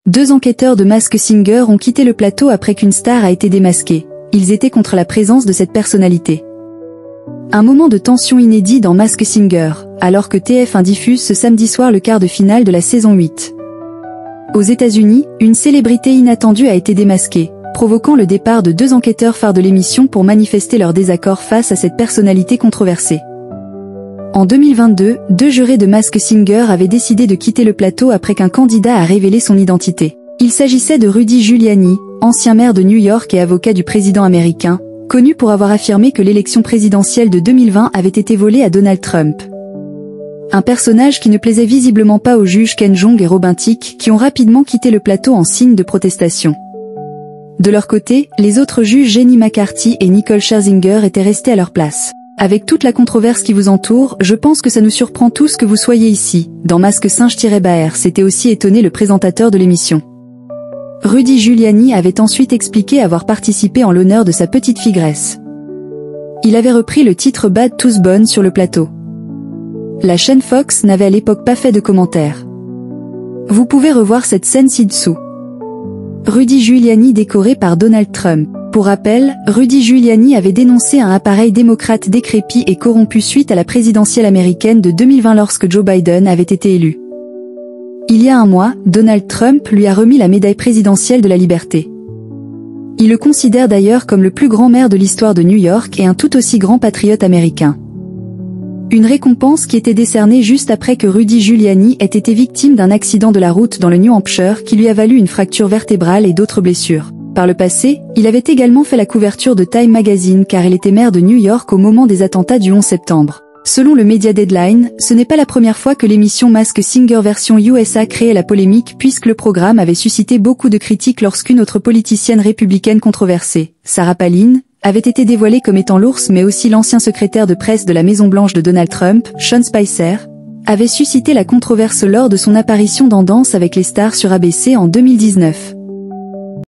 Deux enquêteurs de Masked Singer ont quitté le plateau après qu'une star a été démasquée. Ils étaient contre la présence de cette personnalité. Un moment de tension inédit dans Masked Singer, alors que TF1 diffuse ce samedi soir le quart de finale de la saison 8. Aux États-Unis, une célébrité inattendue a été démasquée, provoquant le départ de deux enquêteurs phares de l'émission pour manifester leur désaccord face à cette personnalité controversée. En 2022, deux jurés de Masked Singer avaient décidé de quitter le plateau après qu'un candidat a révélé son identité. Il s'agissait de Rudy Giuliani, ancien maire de New York et avocat du président américain, connu pour avoir affirmé que l'élection présidentielle de 2020 avait été volée à Donald Trump. Un personnage qui ne plaisait visiblement pas aux juges Ken Jeong et Robin Thicke, qui ont rapidement quitté le plateau en signe de protestation. De leur côté, les autres juges Jenny McCarthy et Nicole Scherzinger étaient restés à leur place. Avec toute la controverse qui vous entoure, je pense que ça nous surprend tous que vous soyez ici. Dans Masque Singe-Baer, s'était aussi étonné le présentateur de l'émission. Rudy Giuliani avait ensuite expliqué avoir participé en l'honneur de sa petite fille Grace. Il avait repris le titre Bad to the Bone sur le plateau. La chaîne Fox n'avait à l'époque pas fait de commentaires. Vous pouvez revoir cette scène ci-dessous. Rudy Giuliani décoré par Donald Trump. Pour rappel, Rudy Giuliani avait dénoncé un appareil démocrate décrépit et corrompu suite à la présidentielle américaine de 2020 lorsque Joe Biden avait été élu. Il y a un mois, Donald Trump lui a remis la médaille présidentielle de la liberté. Il le considère d'ailleurs comme le plus grand maire de l'histoire de New York et un tout aussi grand patriote américain. Une récompense qui était décernée juste après que Rudy Giuliani ait été victime d'un accident de la route dans le New Hampshire qui lui a valu une fracture vertébrale et d'autres blessures. Par le passé, il avait également fait la couverture de Time Magazine car il était maire de New York au moment des attentats du 11 septembre. Selon le média Deadline, ce n'est pas la première fois que l'émission Masked Singer version USA créait la polémique puisque le programme avait suscité beaucoup de critiques lorsqu'une autre politicienne républicaine controversée, Sarah Palin, avait été dévoilée comme étant l'ours mais aussi l'ancien secrétaire de presse de la Maison-Blanche de Donald Trump, Sean Spicer, avait suscité la controverse lors de son apparition dans Danse avec les stars sur ABC en 2019.